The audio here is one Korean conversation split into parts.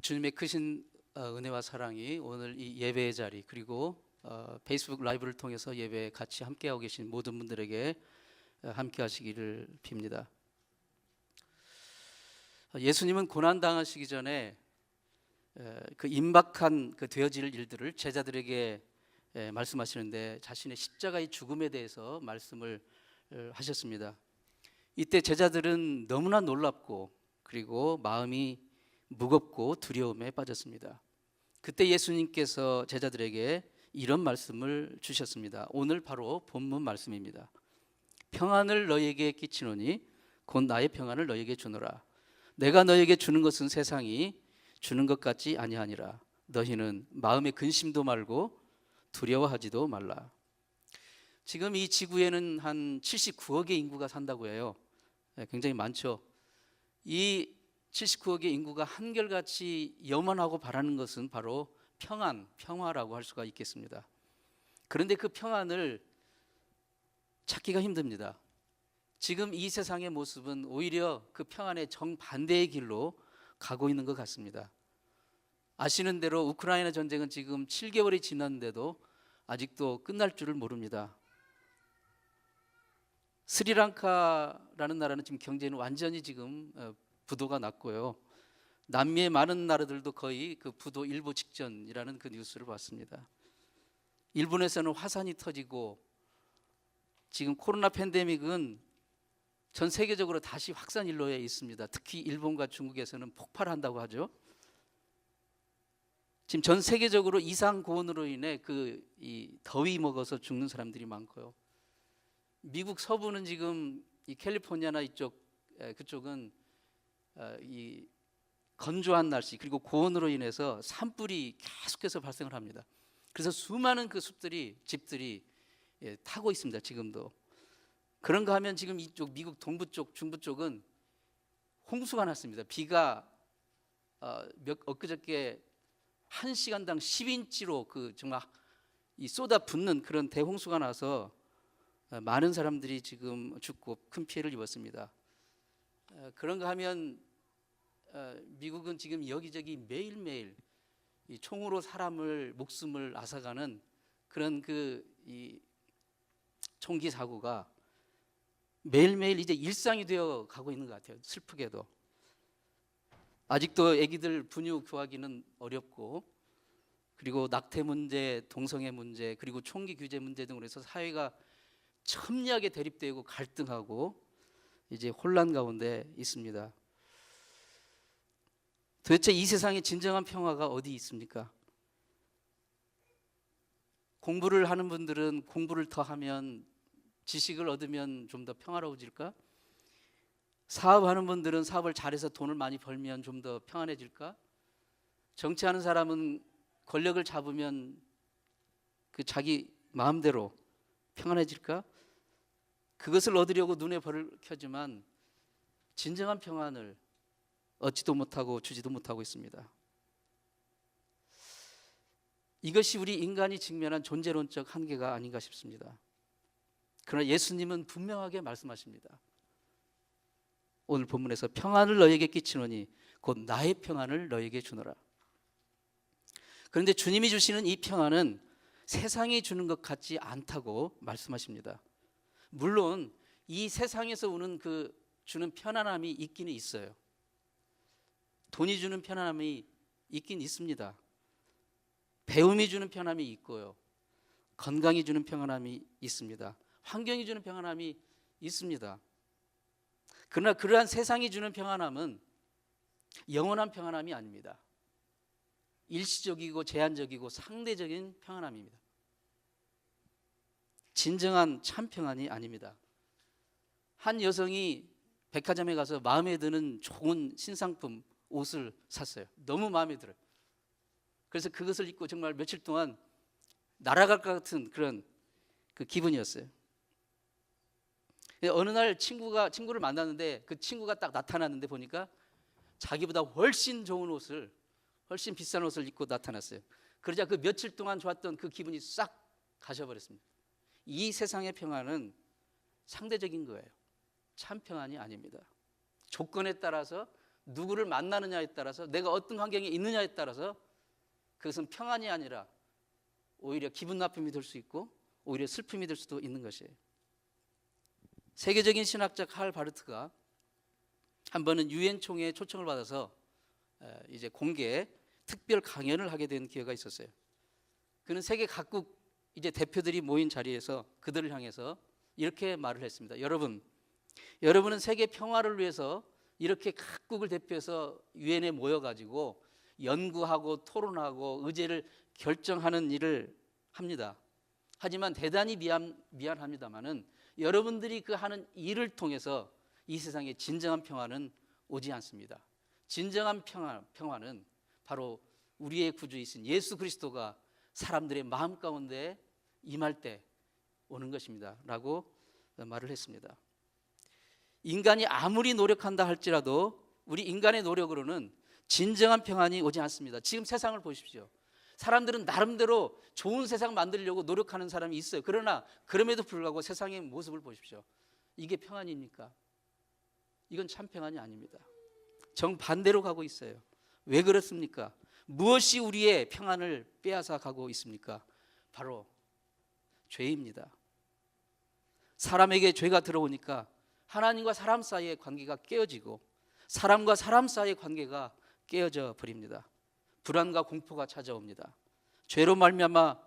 주님의 크신 은혜와 사랑이 오늘 이 예배의 자리 그리고 페이스북 라이브를 통해서 예배에 같이 함께하고 계신 모든 분들에게 함께 하시기를 빕니다. 예수님은 고난당하시기 전에 그 임박한 그 되어질 일들을 제자들에게 말씀하시는데 자신의 십자가의 죽음에 대해서 말씀을 하셨습니다. 이때 제자들은 너무나 놀랍고 그리고 마음이 무겁고 두려움에 빠졌습니다. 그때 예수님께서 제자들에게 이런 말씀을 주셨습니다. 오늘 바로 본문 말씀입니다. 평안을 너희에게 끼치노니 곧 나의 평안을 너희에게 주노라. 내가 너희에게 주는 것은 세상이 주는 것 같지 아니하니라. 너희는 마음의 근심도 말고 두려워하지도 말라. 지금 이 지구에는 한 79억의 인구가 산다고 해요. 굉장히 많죠. 이 79억의 인구가 한결같이 염원하고 바라는 것은 바로 평안, 평화라고 할 수가 있겠습니다. 그런데 그 평안을 찾기가 힘듭니다. 지금 이 세상의 모습은 오히려 그 평안의 정반대의 길로 가고 있는 것 같습니다. 아시는 대로 우크라이나 전쟁은 지금 7개월이 지났는데도 아직도 끝날 줄을 모릅니다. 스리랑카라는 나라는 지금 경제는 완전히 지금 부도가 났고요. 남미의 많은 나라들도 거의 그 부도 일보 직전이라는 그 뉴스를 봤습니다. 일본에서는 화산이 터지고 지금 코로나 팬데믹은 전 세계적으로 다시 확산 일로에 있습니다. 특히 일본과 중국에서는 폭발한다고 하죠. 지금 전 세계적으로 이상 고온으로 인해 이 더위 먹어서 죽는 사람들이 많고요. 미국 서부는 지금 이 캘리포니아나 그쪽은 이 건조한 날씨 그리고 고온으로 인해서 산불이 계속해서 발생을 합니다. 그래서 수많은 그 집들이 타고 있습니다. 지금도. 그런가 하면 지금 이쪽 미국 동부 쪽, 중부 쪽은 홍수가 났습니다. 비가 엊그저께 1시간당 10인치로 정말 이 쏟아붓는 그런 대홍수가 나서 많은 사람들이 지금 죽고 큰 피해를 입었습니다. 그런가 하면 미국은 지금 여기저기 매일매일 이 총으로 목숨을 앗아가는 그런 이 총기 사고가 매일매일 이제 일상이 되어 가고 있는 것 같아요. 슬프게도. 아직도 아기들 분유 교하기는 어렵고 그리고 낙태 문제, 동성애 문제 그리고 총기 규제 문제 등으로 해서 사회가 첨예하게 대립되고 갈등하고 이제 혼란 가운데 있습니다. 도대체 이 세상에 진정한 평화가 어디 있습니까? 공부를 하는 분들은 공부를 더 하면 지식을 얻으면 좀 더 평화로워질까? 사업하는 분들은 사업을 잘해서 돈을 많이 벌면 좀 더 평안해질까? 정치하는 사람은 권력을 잡으면 그 자기 마음대로 평안해질까? 그것을 얻으려고 눈에 불을 켜지만 진정한 평안을 얻지도 못하고 주지도 못하고 있습니다. 이것이 우리 인간이 직면한 존재론적 한계가 아닌가 싶습니다. 그러나 예수님은 분명하게 말씀하십니다. 오늘 본문에서 평안을 너에게 끼치노니 곧 나의 평안을 너에게 주노라. 그런데 주님이 주시는 이 평안은 세상이 주는 것 같지 않다고 말씀하십니다. 물론 이 세상에서 오는 주는 편안함이 있기는 있어요. 돈이 주는 편안함이 있긴 있습니다. 배움이 주는 편안함이 있고요. 건강이 주는 평안함이 있습니다. 환경이 주는 평안함이 있습니다. 그러나 그러한 세상이 주는 평안함은 영원한 평안함이 아닙니다. 일시적이고 제한적이고 상대적인 평안함입니다. 진정한 참 평안이 아닙니다. 한 여성이 백화점에 가서 마음에 드는 좋은 신상품 옷을 샀어요. 너무 마음에 들어요. 그래서 그것을 입고 정말 며칠 동안 날아갈 것 같은 그런 기분이었어요. 어느 날 친구를 만났는데 그 친구가 딱 나타났는데 보니까 자기보다 훨씬 좋은 옷을, 훨씬 비싼 옷을 입고 나타났어요. 그러자 그 며칠 동안 좋았던 그 기분이 싹 가셔버렸습니다. 이 세상의 평안은 상대적인 거예요. 참 평안이 아닙니다. 조건에 따라서 누구를 만나느냐에 따라서, 내가 어떤 환경에 있느냐에 따라서 그것은 평안이 아니라 오히려 기분 나쁨이 될 수 있고 오히려 슬픔이 될 수도 있는 것이에요. 세계적인 신학자 칼 바르트가 한 번은 유엔 총회에 초청을 받아서 이제 공개 특별 강연을 하게 된 기회가 있었어요. 그는 세계 각국 이제 대표들이 모인 자리에서 그들을 향해서 이렇게 말을 했습니다. 여러분은 세계 평화를 위해서 이렇게 각국을 대표해서 유엔에 모여가지고 연구하고 토론하고 의제를 결정하는 일을 합니다. 하지만 대단히 미안합니다마는 여러분들이 그 하는 일을 통해서 이 세상에 진정한 평화는 오지 않습니다. 진정한 평화는 바로 우리의 구주이신 예수 그리스도가 사람들의 마음 가운데 임할 때 오는 것입니다 라고 말을 했습니다. 인간이 아무리 노력한다 할지라도 우리 인간의 노력으로는 진정한 평안이 오지 않습니다. 지금 세상을 보십시오. 사람들은 나름대로 좋은 세상 만들려고 노력하는 사람이 있어요. 그러나 그럼에도 불구하고 세상의 모습을 보십시오. 이게 평안입니까? 이건 참 평안이 아닙니다. 정반대로 가고 있어요. 왜 그렇습니까? 무엇이 우리의 평안을 빼앗아 가고 있습니까? 바로 죄입니다. 사람에게 죄가 들어오니까 하나님과 사람 사이의 관계가 깨어지고 사람과 사람 사이의 관계가 깨어져 버립니다. 불안과 공포가 찾아옵니다. 죄로 말미암아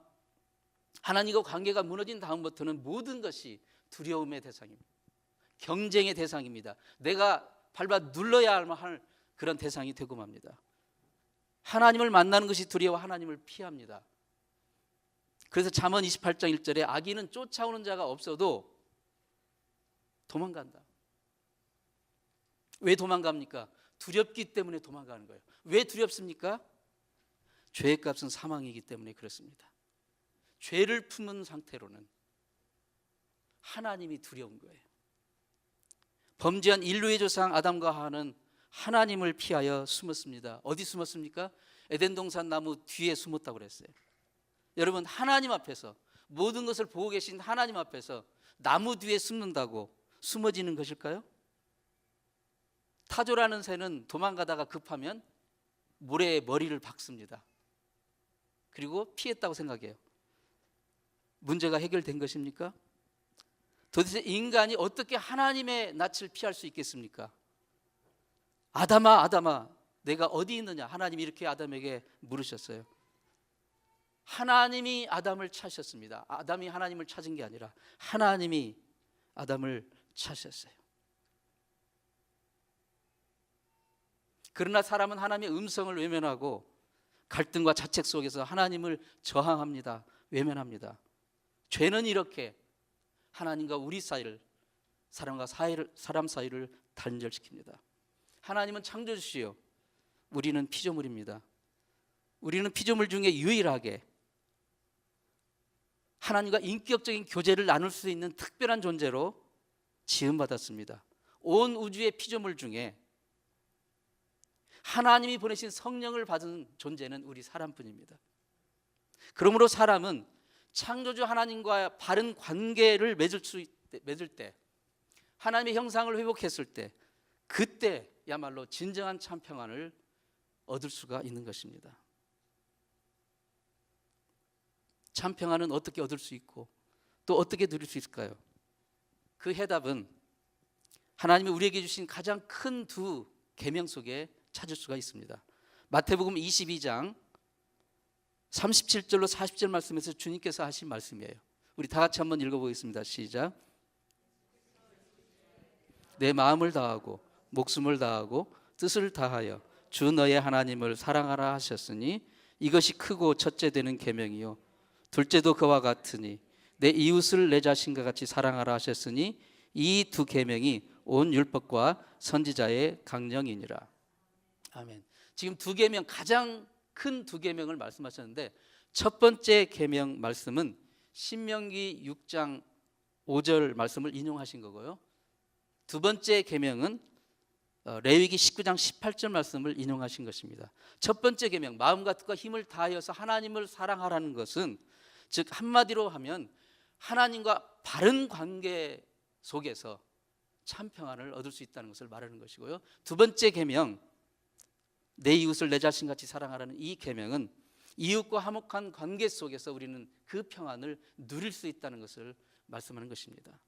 하나님과 관계가 무너진 다음부터는 모든 것이 두려움의 대상입니다. 경쟁의 대상입니다. 내가 밟아 눌러야 할 그런 대상이 되고 맙니다. 하나님을 만나는 것이 두려워 하나님을 피합니다. 그래서 잠언 28장 1절에 악인은 쫓아오는 자가 없어도 도망간다. 왜 도망갑니까? 두렵기 때문에 도망가는 거예요. 왜 두렵습니까? 죄의 값은 사망이기 때문에 그렇습니다. 죄를 품은 상태로는 하나님이 두려운 거예요. 범죄한 인류의 조상 아담과 하와는 하나님을 피하여 숨었습니다. 어디 숨었습니까? 에덴 동산 나무 뒤에 숨었다고 그랬어요. 여러분, 하나님 앞에서 모든 것을 보고 계신 하나님 앞에서 나무 뒤에 숨는다고 숨어지는 것일까요? 타조라는 새는 도망가다가 급하면 모래에 머리를 박습니다. 그리고 피했다고 생각해요. 문제가 해결된 것입니까? 도대체 인간이 어떻게 하나님의 낯을 피할 수 있겠습니까? 아담아, 내가 어디 있느냐? 하나님이 이렇게 아담에게 물으셨어요. 하나님이 아담을 찾으셨습니다. 아담이 하나님을 찾은 게 아니라 하나님이 아담을 찾으셨어요. 그러나 사람은 하나님의 음성을 외면하고 갈등과 자책 속에서 하나님을 저항합니다. 외면합니다. 죄는 이렇게 하나님과 우리 사이를, 사람 사이를 단절시킵니다. 하나님은 창조주시요, 우리는 피조물입니다. 우리는 피조물 중에 유일하게 하나님과 인격적인 교제를 나눌 수 있는 특별한 존재로 지음받았습니다. 온 우주의 피조물 중에 하나님이 보내신 성령을 받은 존재는 우리 사람뿐입니다. 그러므로 사람은 창조주 하나님과 바른 관계를 맺을 때, 하나님의 형상을 회복했을 때, 그때야말로 진정한 참 평안을 얻을 수가 있는 것입니다. 참 평안은 어떻게 얻을 수 있고 또 어떻게 누릴 수 있을까요? 그 해답은 하나님이 우리에게 주신 가장 큰 두 계명 속에 찾을 수가 있습니다. 마태복음 22장 37절로 40절 말씀에서 주님께서 하신 말씀이에요. 우리 다 같이 한번 읽어보겠습니다. 시작. 내 마음을 다하고 목숨을 다하고 뜻을 다하여 주 너의 하나님을 사랑하라 하셨으니 이것이 크고 첫째 되는 계명이요 둘째도 그와 같으니 내 이웃을 내 자신과 같이 사랑하라 하셨으니 이 두 계명이 온 율법과 선지자의 강령이니라. 아멘. 지금 두 계명, 가장 큰 두 계명을 말씀하셨는데 첫 번째 계명 말씀은 신명기 6장 5절 말씀을 인용하신 거고요. 두 번째 계명은 레위기 19장 18절 말씀을 인용하신 것입니다. 첫 번째 계명, 마음과 뜻과 힘을 다하여서 하나님을 사랑하라는 것은, 즉 한마디로 하면 하나님과 바른 관계 속에서 참 평안을 얻을 수 있다는 것을 말하는 것이고요. 두 번째 계명, 내 이웃을 내 자신같이 사랑하라는 이 계명은 이웃과 화목한 관계 속에서 우리는 그 평안을 누릴 수 있다는 것을 말씀하는 것입니다.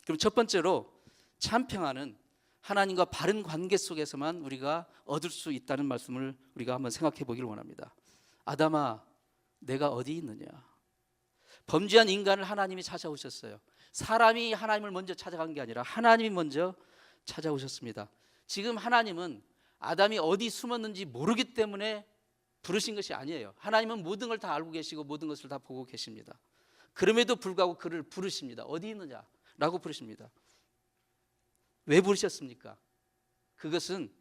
그럼 첫 번째로 참 평안은 하나님과 바른 관계 속에서만 우리가 얻을 수 있다는 말씀을 우리가 한번 생각해 보기를 원합니다. 아담아, 내가 어디 있느냐? 범죄한 인간을 하나님이 찾아오셨어요. 사람이 하나님을 먼저 찾아간 게 아니라 하나님이 먼저 찾아오셨습니다. 지금 하나님은 아담이 어디 숨었는지 모르기 때문에 부르신 것이 아니에요. 하나님은 모든 걸 다 알고 계시고 모든 것을 다 보고 계십니다. 그럼에도 불구하고 그를 부르십니다. 어디 있느냐? 라고 부르십니다. 왜 부르셨습니까? 그것은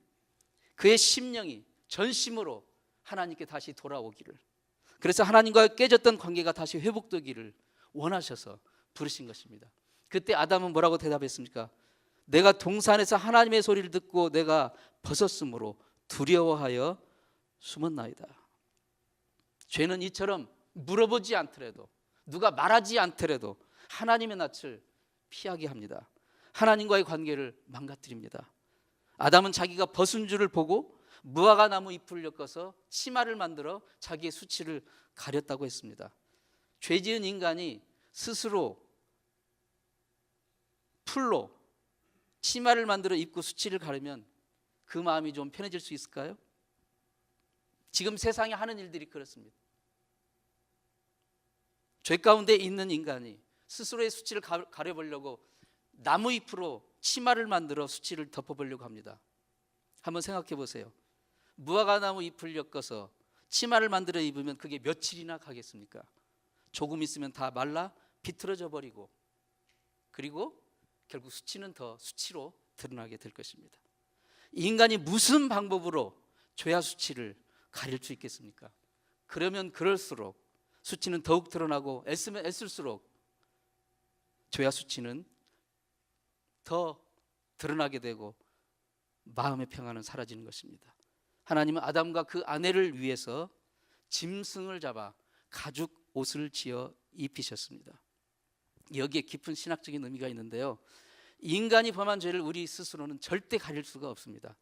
그의 심령이 전심으로 하나님께 다시 돌아오기를, 그래서 하나님과 깨졌던 관계가 다시 회복되기를 원하셔서 부르신 것입니다. 그때 아담은 뭐라고 대답했습니까? 내가 동산에서 하나님의 소리를 듣고 내가 벗었으므로 두려워하여 숨었나이다. 죄는 이처럼 물어보지 않더라도, 누가 말하지 않더라도 하나님의 낯을 피하게 합니다. 하나님과의 관계를 망가뜨립니다. 아담은 자기가 벗은 줄을 보고 무화과 나무 잎을 엮어서 치마를 만들어 자기의 수치를 가렸다고 했습니다. 죄지은 인간이 스스로 풀로 치마를 만들어 입고 수치를 가르면 그 마음이 좀 편해질 수 있을까요? 지금 세상에 하는 일들이 그렇습니다. 죄 가운데 있는 인간이 스스로의 수치를 가려보려고 나무잎으로 치마를 만들어 수치를 덮어보려고 합니다. 한번 생각해 보세요. 무화과 나무 잎을 엮어서 치마를 만들어 입으면 그게 며칠이나 가겠습니까? 조금 있으면 다 말라 비틀어져 버리고, 그리고 결국 수치는 더 수치로 드러나게 될 것입니다. 인간이 무슨 방법으로 죄와 수치를 가릴 수 있겠습니까? 그러면 그럴수록 수치는 더욱 드러나고, 애쓰면 애쓸수록 죄와 수치는 더 드러나게 되고 마음의 평안은 사라지는 것입니다. 하나님은 아담과 그 아내를 위해서 짐승을 잡아 가죽 옷을 지어 입히셨습니다. 여기에 깊은 신학적인 의미가 있는데요, 인간이 범한 죄를 우리 스스로는 절대 가릴 수가 없습니다.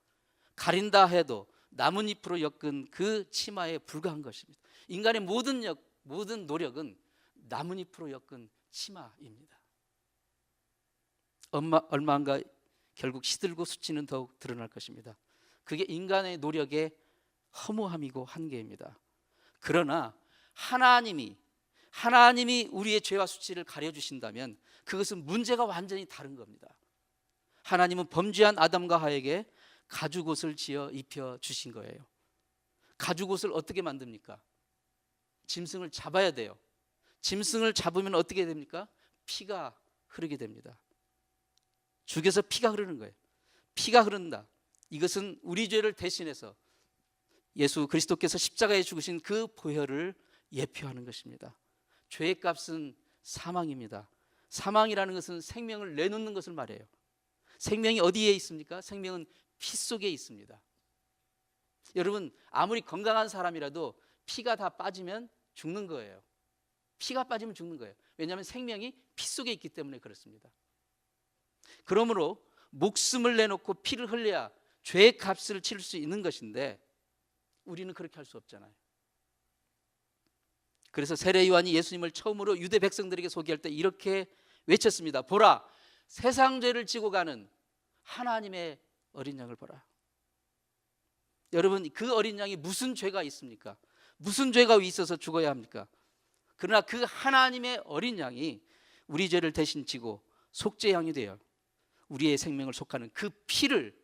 가린다 해도 나뭇잎으로 엮은 그 치마에 불과한 것입니다. 인간의 모든 노력은 나뭇잎으로 엮은 치마입니다. 얼마 안 가 결국 시들고 수치는 더욱 드러날 것입니다. 그게 인간의 노력의 허무함이고 한계입니다. 그러나 하나님이 우리의 죄와 수치를 가려주신다면 그것은 문제가 완전히 다른 겁니다. 하나님은 범죄한 아담과 하에게 가죽옷을 지어 입혀주신 거예요. 가죽옷을 어떻게 만듭니까? 짐승을 잡아야 돼요. 짐승을 잡으면 어떻게 됩니까? 피가 흐르게 됩니다. 죽여서 피가 흐르는 거예요. 피가 흐른다. 이것은 우리 죄를 대신해서 예수 그리스도께서 십자가에 죽으신 그 보혈을 예표하는 것입니다. 죄의 값은 사망입니다. 사망이라는 것은 생명을 내놓는 것을 말해요. 생명이 어디에 있습니까? 생명은 피 속에 있습니다. 여러분, 아무리 건강한 사람이라도 피가 다 빠지면 죽는 거예요. 피가 빠지면 죽는 거예요. 왜냐하면 생명이 피 속에 있기 때문에 그렇습니다. 그러므로 목숨을 내놓고 피를 흘려야 죄의 값을 치를 수 있는 것인데 우리는 그렇게 할 수 없잖아요. 그래서 세례 요한이 예수님을 처음으로 유대 백성들에게 소개할 때 이렇게 외쳤습니다. 보라, 세상 죄를 지고 가는 하나님의 어린 양을 보라. 여러분, 그 어린 양이 무슨 죄가 있습니까? 무슨 죄가 있어서 죽어야 합니까? 그러나 그 하나님의 어린 양이 우리 죄를 대신 지고 속죄양이 되어 우리의 생명을 속하는 그 피를,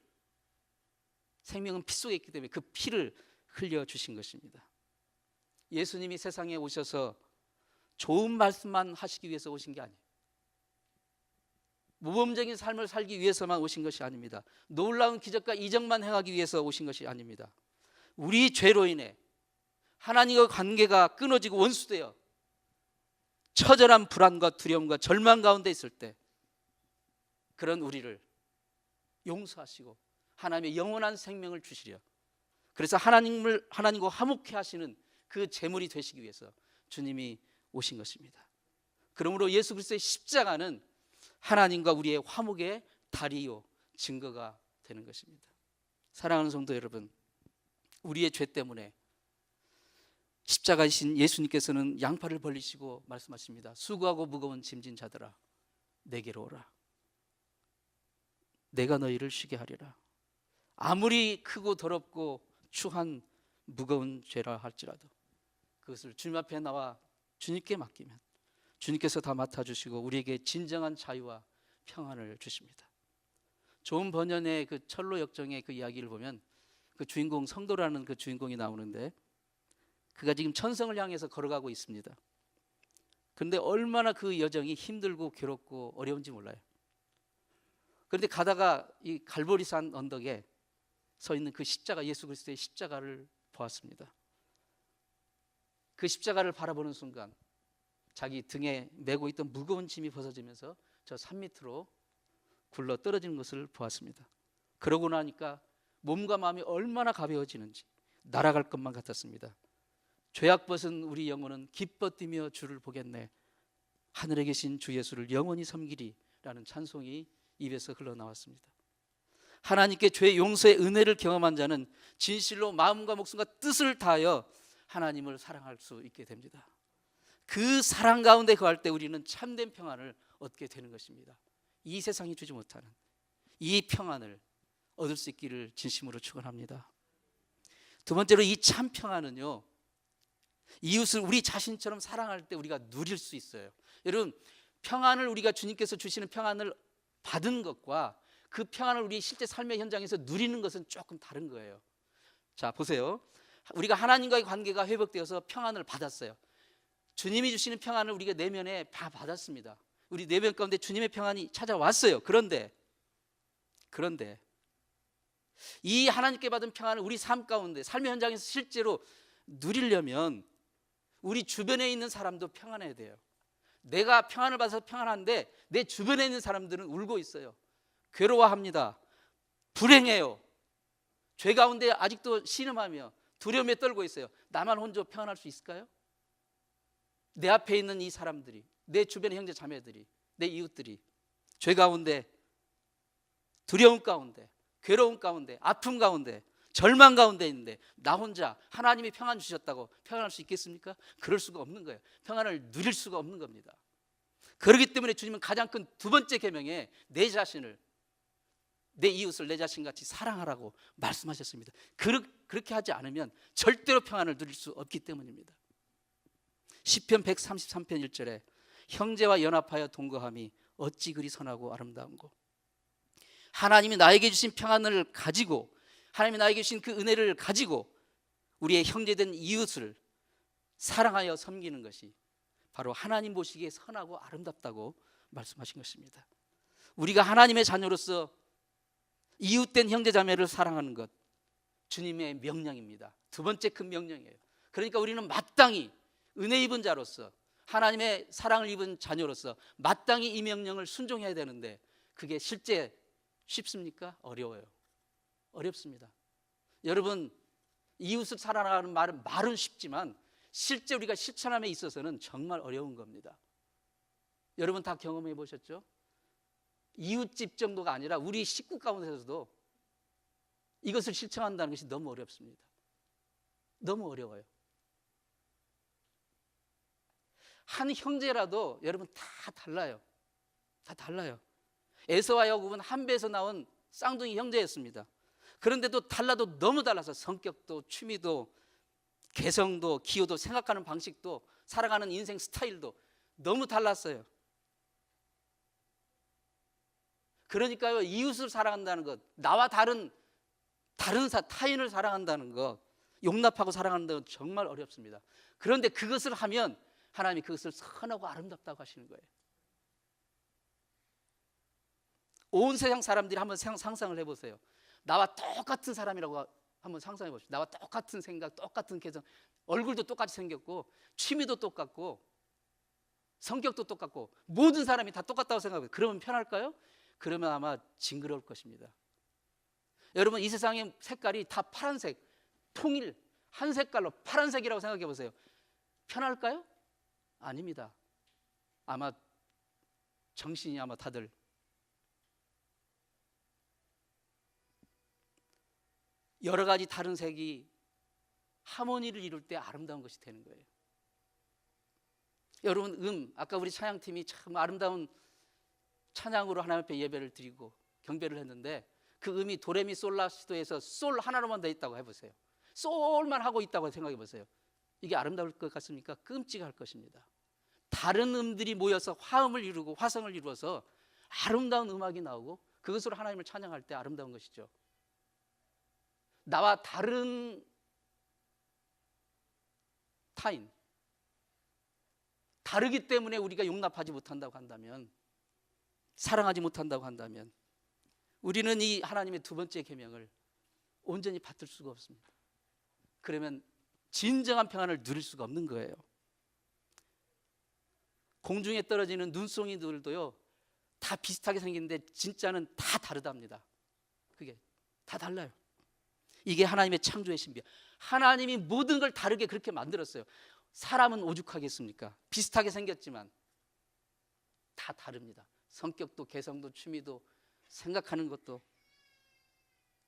생명은 피 속에 있기 때문에 그 피를 흘려주신 것입니다. 예수님이 세상에 오셔서 좋은 말씀만 하시기 위해서 오신 게 아니에요. 모범적인 삶을 살기 위해서만 오신 것이 아닙니다. 놀라운 기적과 이적만 행하기 위해서 오신 것이 아닙니다. 우리 죄로 인해 하나님과 관계가 끊어지고 원수되어 처절한 불안과 두려움과 절망 가운데 있을 때 그런 우리를 용서하시고 하나님의 영원한 생명을 주시려, 그래서 하나님과 화목케 하시는 그 제물이 되시기 위해서 주님이 오신 것입니다. 그러므로 예수 그리스도의 십자가는 하나님과 우리의 화목의 다리요 증거가 되는 것입니다. 사랑하는 성도 여러분, 우리의 죄 때문에 십자가이신 예수님께서는 양팔을 벌리시고 말씀하십니다. 수고하고 무거운 짐진 자들아, 내게로 오라. 내가 너희를 쉬게 하리라. 아무리 크고 더럽고 추한 무거운 죄라 할지라도 그것을 주님 앞에 나와 주님께 맡기면 주님께서 다 맡아주시고 우리에게 진정한 자유와 평안을 주십니다. 좋은 번연의 그 철로 역정의 그 이야기를 보면 그 주인공 성도라는 그 주인공이 나오는데 그가 지금 천성을 향해서 걸어가고 있습니다. 그런데 얼마나 그 여정이 힘들고 괴롭고 어려운지 몰라요. 그런데 가다가 이 갈보리산 언덕에 서 있는 그 십자가, 예수 그리스도의 십자가를 보았습니다. 그 십자가를 바라보는 순간 자기 등에 메고 있던 무거운 짐이 벗어지면서 저 산 밑으로 굴러 떨어지는 것을 보았습니다. 그러고 나니까 몸과 마음이 얼마나 가벼워지는지 날아갈 것만 같았습니다. 죄악 벗은 우리 영혼은 기뻐 뛰며 주를 보겠네. 하늘에 계신 주 예수를 영원히 섬기리라는 찬송이 입에서 흘러나왔습니다. 하나님께 죄 용서의 은혜를 경험한 자는 진실로 마음과 목숨과 뜻을 다하여 하나님을 사랑할 수 있게 됩니다. 그 사랑 가운데 거할 때 우리는 참된 평안을 얻게 되는 것입니다. 이 세상이 주지 못하는 이 평안을 얻을 수 있기를 진심으로 축원합니다. 두 번째로 이 참 평안은요, 이웃을 우리 자신처럼 사랑할 때 우리가 누릴 수 있어요. 여러분, 평안을 우리가 주님께서 주시는 평안을 받은 것과 그 평안을 우리 실제 삶의 현장에서 누리는 것은 조금 다른 거예요. 자, 보세요. 우리가 하나님과의 관계가 회복되어서 평안을 받았어요. 주님이 주시는 평안을 우리가 내면에 다 받았습니다. 우리 내면 가운데 주님의 평안이 찾아왔어요. 그런데 이 하나님께 받은 평안을 우리 삶 가운데, 삶의 현장에서 실제로 누리려면 우리 주변에 있는 사람도 평안해야 돼요. 내가 평안을 받아서 평안한데 내 주변에 있는 사람들은 울고 있어요. 괴로워합니다. 불행해요. 죄 가운데 아직도 신음하며 두려움에 떨고 있어요. 나만 혼자 평안할 수 있을까요? 내 앞에 있는 이 사람들이, 내 주변의 형제 자매들이, 내 이웃들이 죄 가운데, 두려움 가운데, 괴로움 가운데, 아픔 가운데, 절망 가운데 있는데 나 혼자 하나님이 평안 주셨다고 평안할 수 있겠습니까? 그럴 수가 없는 거예요. 평안을 누릴 수가 없는 겁니다. 그렇기 때문에 주님은 가장 큰 두 번째 계명에 내 자신을, 내 이웃을 내 자신같이 사랑하라고 말씀하셨습니다. 그렇게 하지 않으면 절대로 평안을 누릴 수 없기 때문입니다. 시편 133편 1절에 형제와 연합하여 동거함이 어찌 그리 선하고 아름다운고. 하나님이 나에게 주신 평안을 가지고, 하나님이 나에게 주신 그 은혜를 가지고 우리의 형제된 이웃을 사랑하여 섬기는 것이 바로 하나님 보시기에 선하고 아름답다고 말씀하신 것입니다. 우리가 하나님의 자녀로서 이웃된 형제자매를 사랑하는 것, 주님의 명령입니다. 두 번째 큰 명령이에요. 그러니까 우리는 마땅히 은혜 입은 자로서, 하나님의 사랑을 입은 자녀로서 마땅히 이 명령을 순종해야 되는데 그게 실제 쉽습니까? 어려워요. 어렵습니다. 여러분, 이웃을 사랑하는 말은 쉽지만 실제 우리가 실천함에 있어서는 정말 어려운 겁니다. 여러분 다 경험해 보셨죠? 이웃집 정도가 아니라 우리 식구 가운데서도 이것을 실천한다는 것이 너무 어렵습니다. 너무 어려워요. 한 형제라도 여러분 다 달라요. 다 달라요. 에서와 야곱은 한 배에서 나온 쌍둥이 형제였습니다. 그런데도 달라도 너무 달라서 성격도 취미도 개성도 기호도 생각하는 방식도 살아가는 인생 스타일도 너무 달랐어요. 그러니까요, 이웃을 사랑한다는 것, 나와 다른 타인을 사랑한다는 것, 용납하고 사랑한다는 것 정말 어렵습니다. 그런데 그것을 하면 하나님이 그것을 선하고 아름답다고 하시는 거예요. 온 세상 사람들이 한번 상상을 해보세요. 나와 똑같은 사람이라고 한번 상상해 보십시오. 나와 똑같은 생각, 똑같은 개성, 얼굴도 똑같이 생겼고 취미도 똑같고 성격도 똑같고 모든 사람이 다 똑같다고 생각해요. 그러면 편할까요? 그러면 아마 징그러울 것입니다. 여러분, 이 세상의 색깔이 다 파란색, 통일, 한 색깔로 파란색이라고 생각해 보세요. 편할까요? 아닙니다. 아마 정신이 아마 다들 여러 가지 다른 색이 하모니를 이룰 때 아름다운 것이 되는 거예요. 여러분, 아까 우리 찬양팀이 참 아름다운 찬양으로 하나님 앞에 예배를 드리고 경배를 했는데, 그 음이 도레미솔라시도에서 솔 하나로만 돼 있다고 해보세요. 솔만 하고 있다고 생각해 보세요. 이게 아름다울 것 같습니까? 끔찍할 것입니다. 다른 음들이 모여서 화음을 이루고 화성을 이루어서 아름다운 음악이 나오고 그것으로 하나님을 찬양할 때 아름다운 것이죠. 나와 다른 타인, 다르기 때문에 우리가 용납하지 못한다고 한다면, 사랑하지 못한다고 한다면, 우리는 이 하나님의 두 번째 계명을 온전히 받들 수가 없습니다. 그러면 진정한 평안을 누릴 수가 없는 거예요. 공중에 떨어지는 눈송이들도요, 다 비슷하게 생기는데 진짜는 다 다르답니다. 그게 다 달라요. 이게 하나님의 창조의 신비야. 하나님이 모든 걸 다르게 그렇게 만들었어요. 사람은 오죽하겠습니까? 비슷하게 생겼지만 다 다릅니다. 성격도 개성도 취미도 생각하는 것도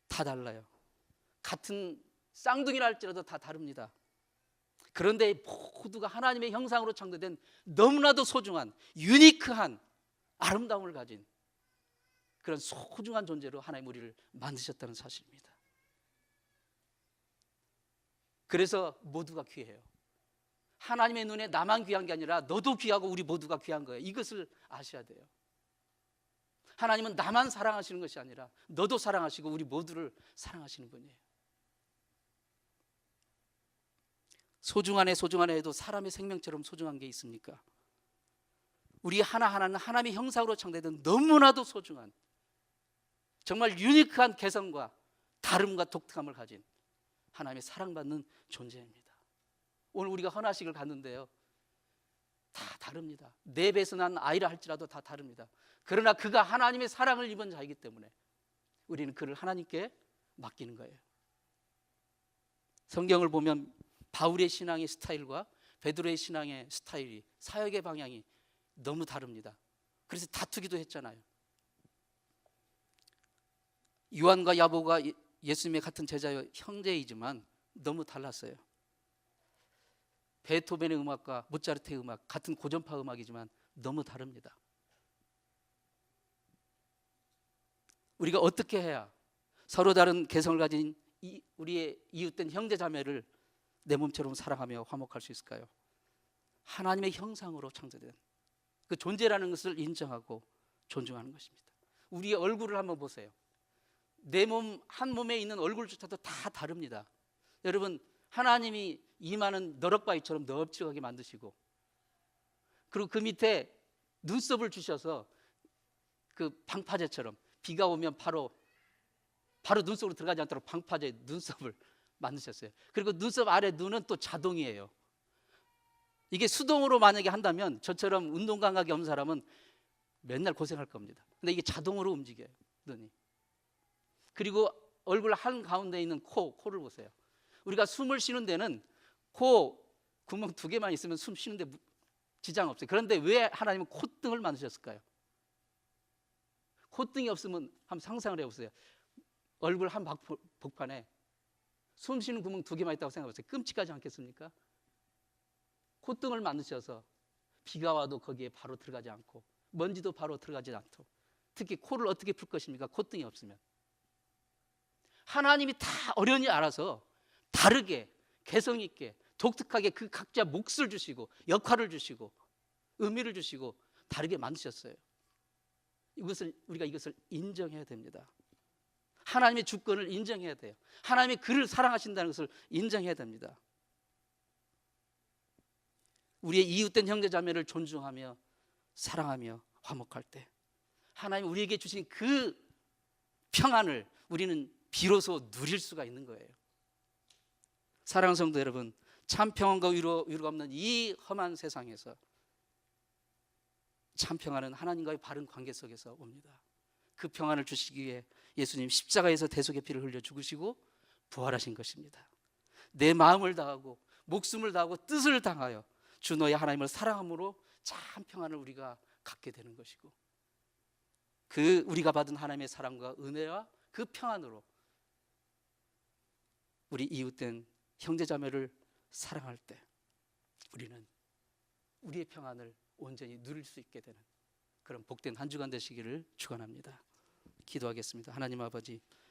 다 달라요. 같은 쌍둥이라 할지라도 다 다릅니다. 그런데 모두가 하나님의 형상으로 창조된 너무나도 소중한, 유니크한 아름다움을 가진 그런 소중한 존재로 하나님 우리를 만드셨다는 사실입니다. 그래서 모두가 귀해요. 하나님의 눈에 나만 귀한 게 아니라 너도 귀하고 우리 모두가 귀한 거예요. 이것을 아셔야 돼요. 하나님은 나만 사랑하시는 것이 아니라 너도 사랑하시고 우리 모두를 사랑하시는 분이에요. 소중하네 소중하네 해도 사람의 생명처럼 소중한 게 있습니까? 우리 하나하나는 하나님의 형상으로 창조된 너무나도 소중한, 정말 유니크한 개성과 다름과 독특함을 가진 하나님의 사랑받는 존재입니다. 오늘 우리가 헌화식을 갔는데요, 다 다릅니다. 내 배에서 난 아이라 할지라도 다 다릅니다. 그러나 그가 하나님의 사랑을 입은 자이기 때문에 우리는 그를 하나님께 맡기는 거예요. 성경을 보면 바울의 신앙의 스타일과 베드로의 신앙의 스타일이, 사역의 방향이 너무 다릅니다. 그래서 다투기도 했잖아요. 요한과 야고보가 예수님의 같은 제자요 형제이지만 너무 달랐어요. 베토벤의 음악과 모차르트의 음악, 같은 고전파 음악이지만 너무 다릅니다. 우리가 어떻게 해야 서로 다른 개성을 가진 우리의 이웃된 형제 자매를 내 몸처럼 사랑하며 화목할 수 있을까요? 하나님의 형상으로 창조된 그 존재라는 것을 인정하고 존중하는 것입니다. 우리의 얼굴을 한번 보세요. 내 몸, 한 몸에 있는 얼굴조차도 다 다릅니다. 여러분, 하나님이 이마는 너럭바위처럼 넓적하게 만드시고, 그리고 그 밑에 눈썹을 주셔서 그 방파제처럼 비가 오면 바로 눈속으로 들어가지 않도록 방파제 눈썹을 만드셨어요. 그리고 눈썹 아래 눈은 또 자동이에요. 이게 수동으로 만약에 한다면 저처럼 운동 감각이 없는 사람은 맨날 고생할 겁니다. 근데 이게 자동으로 움직여요, 눈이. 그리고 얼굴 한가운데 있는 코를 보세요. 우리가 숨을 쉬는 데는 코 구멍 2개만 있으면 숨 쉬는데 지장 없어요. 그런데 왜 하나님은 콧등을 만드셨을까요? 콧등이 없으면 한번 상상을 해보세요. 얼굴 한 복판에 숨 쉬는 구멍 2개만 있다고 생각해보세요. 끔찍하지 않겠습니까? 콧등을 만드셔서 비가 와도 거기에 바로 들어가지 않고 먼지도 바로 들어가지 않도록, 특히 코를 어떻게 풀 것입니까? 콧등이 없으면. 하나님이 다 어련히 알아서 다르게 개성 있게 독특하게 그 각자 몫을 주시고 역할을 주시고 의미를 주시고 다르게 만드셨어요. 우리가 이것을 인정해야 됩니다. 하나님의 주권을 인정해야 돼요. 하나님이 그를 사랑하신다는 것을 인정해야 됩니다. 우리의 이웃된 형제자매를 존중하며 사랑하며 화목할 때 하나님이 우리에게 주신 그 평안을 우리는 비로소 누릴 수가 있는 거예요. 사랑하는 성도 여러분, 참 평안과 위로가 없는 이 험한 세상에서 참 평안은 하나님과의 바른 관계 속에서 옵니다. 그 평안을 주시기 위해 예수님 십자가에서 대속의 피를 흘려 죽으시고 부활하신 것입니다. 내 마음을 다하고 목숨을 다하고 뜻을 다하여 주 너의 하나님을 사랑함으로 참 평안을 우리가 갖게 되는 것이고, 그 우리가 받은 하나님의 사랑과 은혜와 그 평안으로 우리 이웃된 형제자매를 사랑할 때 우리는 우리의 평안을 온전히 누릴 수 있게 되는 그런 복된 한 주간 되시기를 축원합니다. 기도하겠습니다. 하나님 아버지,